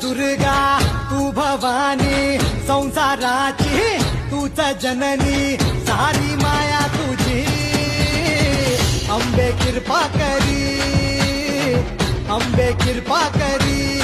दुर्गा तू भवानी संसाराची तूच जननी सारी माया तुझी अंबे कृपा करी अंबे कृपा करी